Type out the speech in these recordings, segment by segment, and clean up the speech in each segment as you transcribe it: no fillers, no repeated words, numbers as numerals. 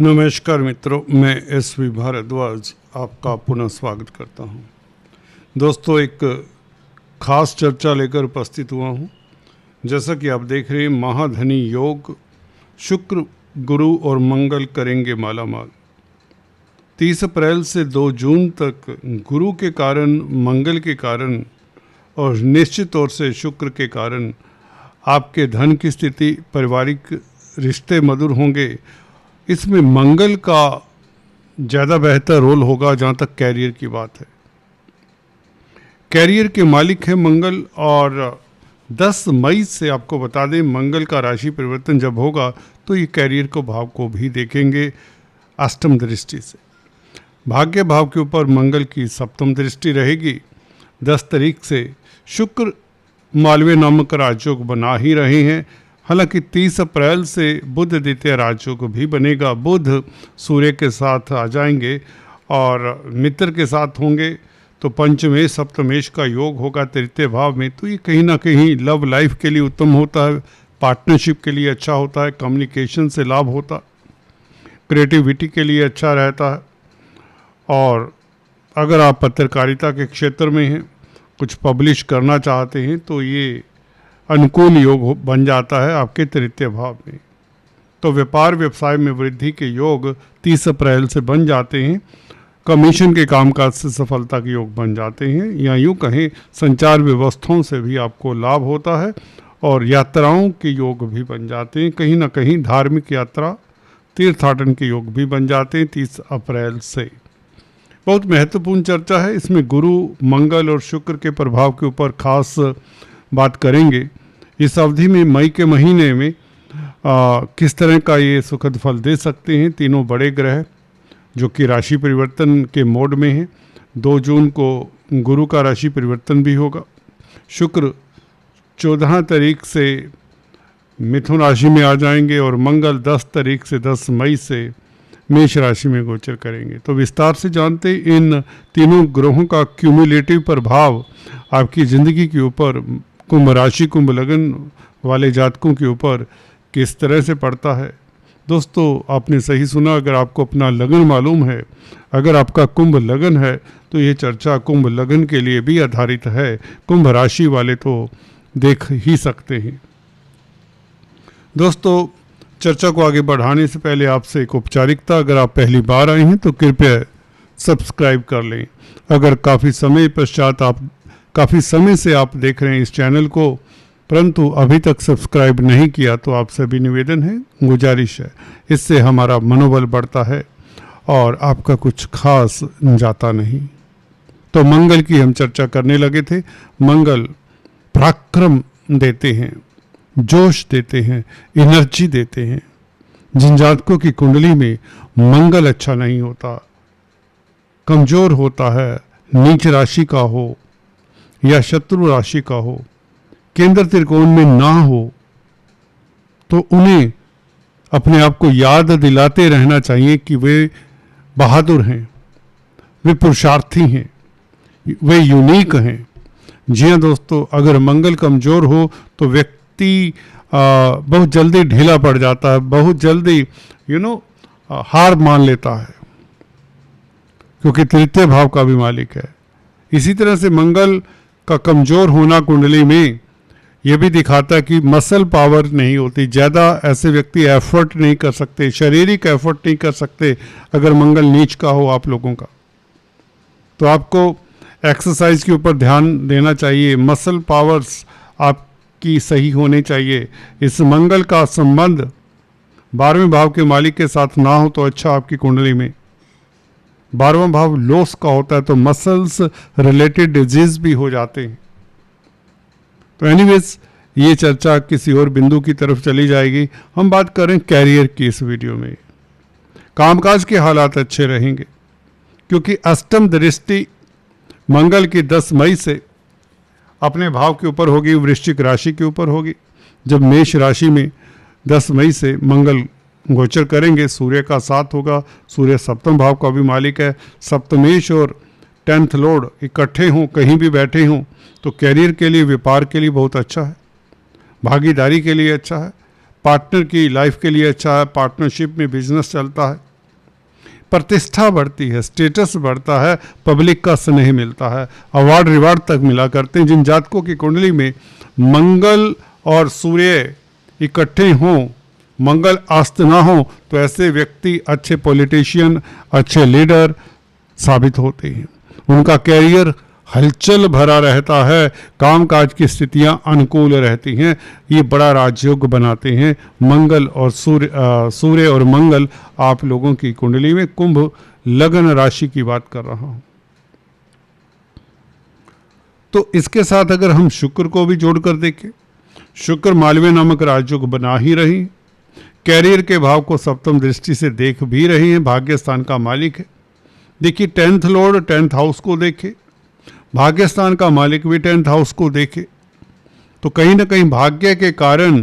नमस्कार मित्रों, मैं एस.वी. भारद्वाज आपका पुनः स्वागत करता हूं। दोस्तों, एक खास चर्चा लेकर उपस्थित हुआ हूं। जैसा कि आप देख रहे हैं, महाधनी योग, शुक्र, गुरु और मंगल करेंगे मालामाल। 30 अप्रैल से 2 जून तक गुरु के कारण, मंगल के कारण और निश्चित तौर से शुक्र के कारण आपके धन की स्थिति, पारिवारिक रिश्ते मधुर होंगे। इसमें मंगल का ज़्यादा बेहतर रोल होगा जहाँ तक कैरियर की बात है। कैरियर के मालिक है मंगल, और 10 मई से आपको बता दें, मंगल का राशि परिवर्तन जब होगा तो ये कैरियर को भाव को भी देखेंगे अष्टम दृष्टि से। भाग्य भाव के ऊपर मंगल की सप्तम दृष्टि रहेगी 10 तारीख से। शुक्र मालवीय नामक राजयोग बना ही रहे हैं। हालांकि 30 अप्रैल से बुध द्वितीय राजयोग भी बनेगा। बुध सूर्य के साथ आ जाएंगे और मित्र के साथ होंगे, तो पंचमेश सप्तमेश का योग होगा तृतीय भाव में। तो ये कहीं ना कहीं लव लाइफ के लिए उत्तम होता है, पार्टनरशिप के लिए अच्छा होता है, कम्युनिकेशन से लाभ होता, क्रिएटिविटी के लिए अच्छा रहता है। और अगर आप पत्रकारिता के क्षेत्र में हैं, कुछ पब्लिश करना चाहते हैं, तो ये अनुकूल योग बन जाता है आपके तृतीय भाव में। तो व्यापार व्यवसाय में वृद्धि के योग 30 अप्रैल से बन जाते हैं। कमीशन के कामकाज से सफलता के योग बन जाते हैं, या यूँ कहें संचार व्यवस्थाओं से भी आपको लाभ होता है, और यात्राओं के योग भी बन जाते हैं। कहीं ना कहीं धार्मिक यात्रा, तीर्थाटन के योग भी बन जाते हैं 30 अप्रैल से। बहुत महत्वपूर्ण चर्चा है। इसमें गुरु, मंगल और शुक्र के प्रभाव के ऊपर खास बात करेंगे। इस अवधि में, मई के महीने में किस तरह का ये सुखद फल दे सकते हैं तीनों बड़े ग्रह, जो कि राशि परिवर्तन के मोड में हैं। 2 जून को गुरु का राशि परिवर्तन भी होगा। शुक्र 14 तारीख से मिथुन राशि में आ जाएंगे, और मंगल 10 तारीख से 10 मई से मेष राशि में गोचर करेंगे। तो विस्तार से जानते इन तीनों ग्रहों का क्यूमुलेटिव प्रभाव आपकी ज़िंदगी के ऊपर, कुंभ राशि, कुंभ लगन वाले जातकों के ऊपर किस तरह से पड़ता है। दोस्तों, आपने सही सुना। अगर आपको अपना लगन मालूम है, अगर आपका कुंभ लगन है, तो ये चर्चा कुंभ लगन के लिए भी आधारित है। कुंभ राशि वाले तो देख ही सकते हैं। दोस्तों, चर्चा को आगे बढ़ाने से पहले आपसे एक औपचारिकता। अगर आप पहली बार आए हैं तो कृपया सब्सक्राइब कर लें। अगर काफ़ी समय से आप देख रहे हैं इस चैनल को, परंतु अभी तक सब्सक्राइब नहीं किया, तो आपसे भी निवेदन है, गुजारिश है। इससे हमारा मनोबल बढ़ता है और आपका कुछ खास जाता नहीं। तो मंगल की हम चर्चा करने लगे थे। मंगल पराक्रम देते हैं, जोश देते हैं, एनर्जी देते हैं। जिन जातकों की कुंडली में मंगल अच्छा नहीं होता, कमजोर होता है, नीच राशि का हो या शत्रु राशि का हो, केंद्र त्रिकोण में ना हो, तो उन्हें अपने आप को याद दिलाते रहना चाहिए कि वे बहादुर हैं, वे पुरुषार्थी हैं, वे यूनिक हैं। जी हाँ दोस्तों, अगर मंगल कमजोर हो तो व्यक्ति बहुत जल्दी ढीला पड़ जाता है, बहुत जल्दी हार मान लेता है, क्योंकि तृतीय भाव का भी मालिक है। इसी तरह से मंगल का कमजोर होना कुंडली में यह भी दिखाता है कि मसल पावर नहीं होती। ज़्यादा ऐसे व्यक्ति एफर्ट नहीं कर सकते, शारीरिक एफर्ट नहीं कर सकते अगर मंगल नीच का हो आप लोगों का। तो आपको एक्सरसाइज के ऊपर ध्यान देना चाहिए। मसल पावर्स आपकी सही होनी चाहिए। इस मंगल का संबंध 12वें भाव के मालिक के साथ ना हो तो अच्छा। आपकी कुंडली में 12वां भाव लॉस का होता है, तो मसल्स रिलेटेड डिजीज भी हो जाते हैं। तो एनीवेज, ये चर्चा किसी और बिंदु की तरफ चली जाएगी। हम बात करें कैरियर की इस वीडियो में। कामकाज के हालात अच्छे रहेंगे, क्योंकि अष्टम दृष्टि मंगल की 10 मई से अपने भाव के ऊपर होगी, वृश्चिक राशि के ऊपर होगी। जब मेष राशि में 10 मई से मंगल गोचर करेंगे, सूर्य का साथ होगा। सूर्य सप्तम भाव का भी मालिक है। सप्तमेश और 10th लॉर्ड इकट्ठे हों, कहीं भी बैठे हों, तो कैरियर के लिए, व्यापार के लिए बहुत अच्छा है, भागीदारी के लिए अच्छा है, पार्टनर की लाइफ के लिए अच्छा है, पार्टनरशिप में बिजनेस चलता है, प्रतिष्ठा बढ़ती है, स्टेटस बढ़ता है, पब्लिक का स्नेह मिलता है, अवार्ड रिवार्ड तक मिला करते हैं। जिन जातकों की कुंडली में मंगल और सूर्य इकट्ठे हों, मंगल अस्त ना हो, तो ऐसे व्यक्ति अच्छे पॉलिटिशियन, अच्छे लीडर साबित होते हैं। उनका कैरियर हलचल भरा रहता है, कामकाज की स्थितियां अनुकूल रहती हैं, ये बड़ा राजयोग बनाते हैं। मंगल और सूर्य और मंगल आप लोगों की कुंडली में कुंभ लगन राशि की बात कर रहा हूं। तो इसके साथ अगर हम शुक्र को भी जोड़कर देखें, शुक्र मालवीय नामक राजयोग बना ही रही, कैरियर के भाव को सप्तम दृष्टि से देख भी रही हैं, भाग्य स्थान का मालिक है। देखिए 10th लॉर्ड 10th हाउस को देखे, भाग्य स्थान का मालिक भी 10th हाउस को देखे, तो कहीं ना कहीं भाग्य के कारण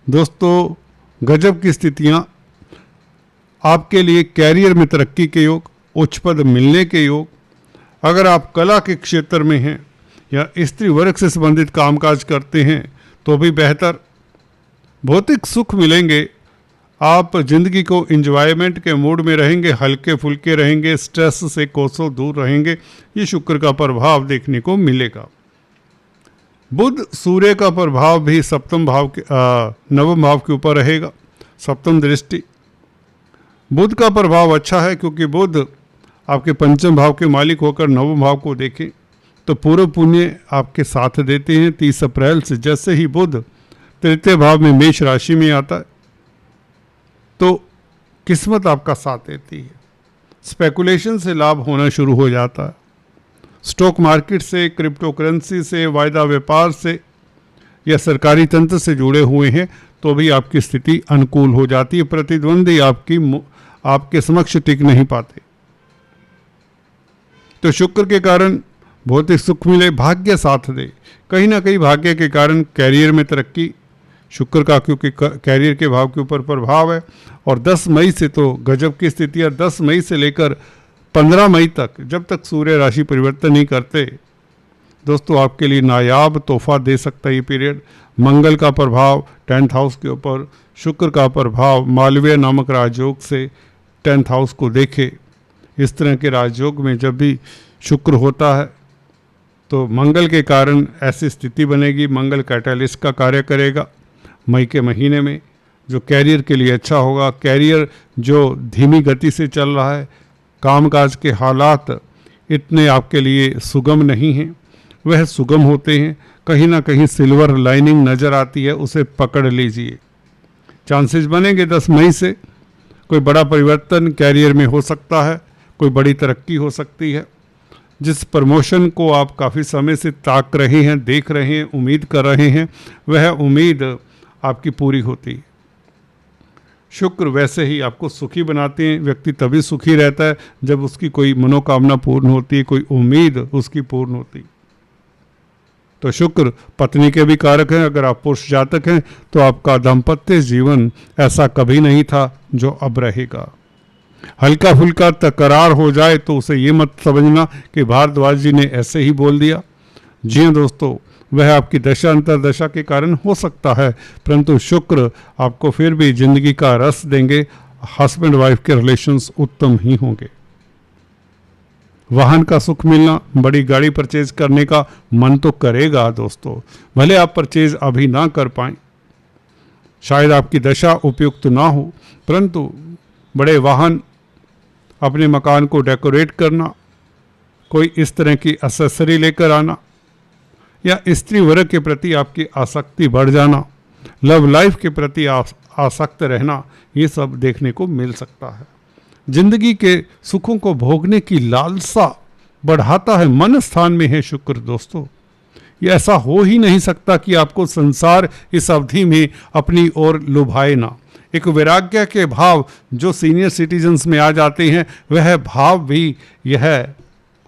दोस्तों गजब की स्थितियां आपके लिए, कैरियर में तरक्की के योग, उच्च पद मिलने के योग। अगर आप कला के क्षेत्र में हैं या स्त्री वर्ग से संबंधित कामकाज करते हैं तो भी बेहतर, भौतिक सुख मिलेंगे, आप जिंदगी को इंजॉयमेंट के मूड में रहेंगे, हल्के फुल्के रहेंगे, स्ट्रेस से कोसों दूर रहेंगे। ये शुक्र का प्रभाव देखने को मिलेगा। बुध सूर्य का प्रभाव भी सप्तम भाव के नवम भाव के ऊपर रहेगा, सप्तम दृष्टि। बुध का प्रभाव अच्छा है क्योंकि बुध आपके पंचम भाव के मालिक होकर नवम भाव को देखें तो पूर्व पुण्य आपके साथ देते हैं। 30 अप्रैल से जैसे ही बुध तृतीय भाव में मेष राशि में आता है तो किस्मत आपका साथ देती है, स्पेकुलेशन से लाभ होना शुरू हो जाता है। स्टॉक मार्केट से, क्रिप्टो करेंसी से, वायदा व्यापार से या सरकारी तंत्र से जुड़े हुए हैं तो भी आपकी स्थिति अनुकूल हो जाती है। प्रतिद्वंदी आपके समक्ष टिक नहीं पाते। तो शुक्र के कारण भौतिक सुख मिले, भाग्य साथ दे, कहीं ना कहीं भाग्य के कारण कैरियर में तरक्की शुक्र का, क्योंकि कैरियर के भाव के ऊपर प्रभाव है। और 10 मई से तो गजब की स्थिति है। 10 मई से लेकर 15 मई तक, जब तक सूर्य राशि परिवर्तन नहीं करते दोस्तों, आपके लिए नायाब तोहफा दे सकता है ये पीरियड। मंगल का प्रभाव 10th हाउस के ऊपर, शुक्र का प्रभाव मालवीय नामक राजयोग से 10th हाउस को देखे। इस तरह के राजयोग में जब भी शुक्र होता है तो मंगल के कारण ऐसी स्थिति बनेगी। मंगल कैटालिस्ट का कार्य करेगा मई के महीने में, जो कैरियर के लिए अच्छा होगा। कैरियर जो धीमी गति से चल रहा है, कामकाज के हालात इतने आपके लिए सुगम नहीं हैं, वह सुगम होते हैं। कहीं ना कहीं सिल्वर लाइनिंग नज़र आती है, उसे पकड़ लीजिए। चांसेस बनेंगे 10 मई से कोई बड़ा परिवर्तन कैरियर में हो सकता है, कोई बड़ी तरक्की हो सकती है। जिस प्रमोशन को आप काफ़ी समय से ताक रहे हैं, देख रहे हैं, उम्मीद कर रहे हैं, वह उम्मीद आपकी पूरी होती है। शुक्र वैसे ही आपको सुखी बनाते हैं। व्यक्ति तभी सुखी रहता है जब उसकी कोई मनोकामना पूर्ण होती है, कोई उम्मीद उसकी पूर्ण होती है। तो शुक्र पत्नी के भी कारक हैं। अगर आप पुरुष जातक हैं तो आपका दाम्पत्य जीवन ऐसा कभी नहीं था जो अब रहेगा। हल्का फुल्का तकरार हो जाए तो उसे ये मत समझना कि भारद्वाज जी ने ऐसे ही बोल दिया। जी हाँ दोस्तों, वह आपकी दशा अंतरदशा के कारण हो सकता है, परंतु शुक्र आपको फिर भी जिंदगी का रस देंगे। हस्बैंड वाइफ के रिलेशंस उत्तम ही होंगे। वाहन का सुख मिलना, बड़ी गाड़ी परचेज करने का मन तो करेगा दोस्तों, भले आप परचेज अभी ना कर पाएं, शायद आपकी दशा उपयुक्त ना हो, परंतु बड़े वाहन, अपने मकान को डेकोरेट करना, कोई इस तरह की एक्सेसरी लेकर आना, या स्त्री वर्ग के प्रति आपकी आसक्ति बढ़ जाना, लव लाइफ के प्रति आसक्त रहना, ये सब देखने को मिल सकता है। जिंदगी के सुखों को भोगने की लालसा बढ़ाता है। मन स्थान में है शुक्र दोस्तों, ये ऐसा हो ही नहीं सकता कि आपको संसार इस अवधि में अपनी ओर लुभाए ना। एक वैराग्य के भाव जो सीनियर सिटीजन्स में आ जाते हैं, वह भाव भी यह,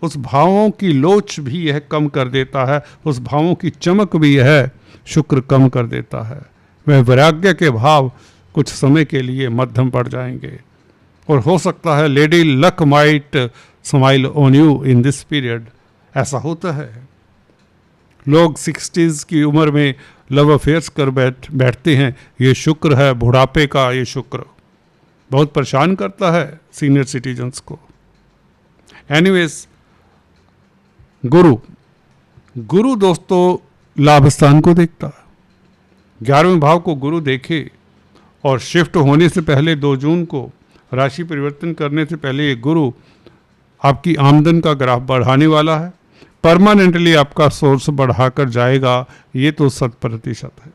उस भावों की लोच भी यह कम कर देता है, उस भावों की चमक भी यह शुक्र कम कर देता है। वह वैराग्य के भाव कुछ समय के लिए मध्यम पड़ जाएंगे और हो सकता है lady luck might smile on you in this period. ऐसा होता है, लोग 60s की उम्र में लव अफेयर्स कर बैठते हैं। ये शुक्र है बुढ़ापे का, ये शुक्र बहुत परेशान करता है सीनियर सिटीजन्स को। एनीवेज, गुरु दोस्तों लाभ स्थान को देखता है। 11वें भाव को गुरु देखे और शिफ्ट होने से पहले 2 जून को राशि परिवर्तन करने से पहले ये गुरु आपकी आमदन का ग्राफ बढ़ाने वाला है। परमानेंटली आपका सोर्स बढ़ाकर जाएगा, ये तो 100% है।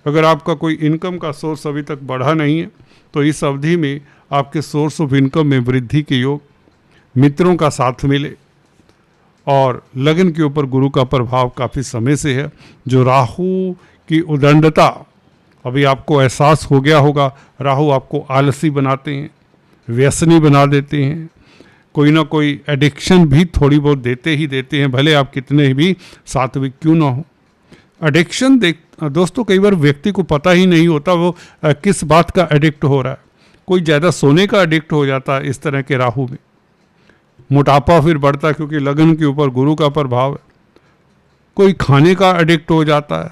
अगर आपका कोई इनकम का सोर्स अभी तक बढ़ा नहीं है तो इस अवधि में आपके सोर्स ऑफ इनकम में वृद्धि के योग, मित्रों का साथ मिले और लगन के ऊपर गुरु का प्रभाव काफ़ी समय से है। जो राहु की उदंडता अभी आपको एहसास हो गया होगा, राहु आपको आलसी बनाते हैं, व्यसनी बना देते हैं, कोई ना कोई एडिक्शन भी थोड़ी बहुत देते ही देते हैं, भले आप कितने भी सात्विक क्यों ना हो। एडिक्शन दोस्तों कई बार व्यक्ति को पता ही नहीं होता वो किस बात का एडिक्ट हो रहा है। कोई ज़्यादा सोने का एडिक्ट हो जाता है इस तरह के राहु में, मोटापा फिर बढ़ता है क्योंकि लगन के ऊपर गुरु का प्रभाव है। कोई खाने का एडिक्ट हो जाता है,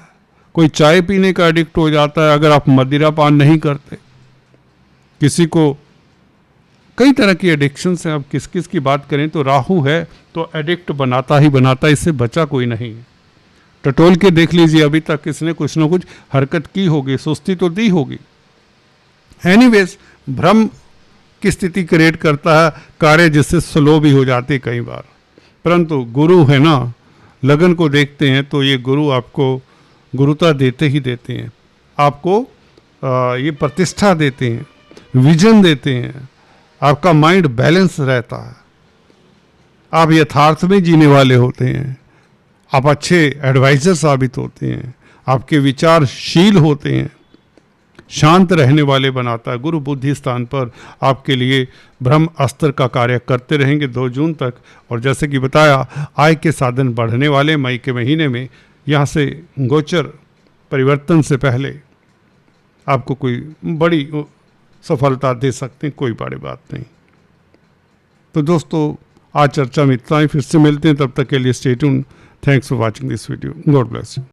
कोई चाय पीने का एडिक्ट हो जाता है अगर आप मदिरा पान नहीं करते। किसी को कई तरह की एडिक्शन से आप किस किस की बात करें तो राहु है तो एडिक्ट बनाता ही बनाता, इससे बचा कोई नहीं है। टटोल के देख लीजिए, अभी तक किसने कुछ ना कुछ हरकत की होगी, सुस्ती तो दी होगी। एनीवेज, भ्रम की स्थिति क्रिएट करता है, कार्य जिससे स्लो भी हो जाते कई बार। परंतु गुरु है ना, लगन को देखते हैं तो ये गुरु आपको गुरुता देते ही देते हैं, आपको ये प्रतिष्ठा देते हैं, विजन देते हैं, आपका माइंड बैलेंस रहता है, आप यथार्थ में जीने वाले होते हैं, आप अच्छे एडवाइजर साबित होते हैं, आपके विचारशील होते हैं, शांत रहने वाले बनाता है। गुरु बुद्धि स्थान पर आपके लिए ब्रह्म अस्त्र का कार्य करते रहेंगे 2 जून तक। और जैसे कि बताया, आय के साधन बढ़ने वाले मई के महीने में। यहाँ से गोचर परिवर्तन से पहले आपको कोई बड़ी सफलता दे सकते हैं, कोई बड़ी बात नहीं। तो दोस्तों आज चर्चा में इतना ही, फिर से मिलते हैं, तब तक के लिए stay tuned. Thanks for watching this video. God bless you.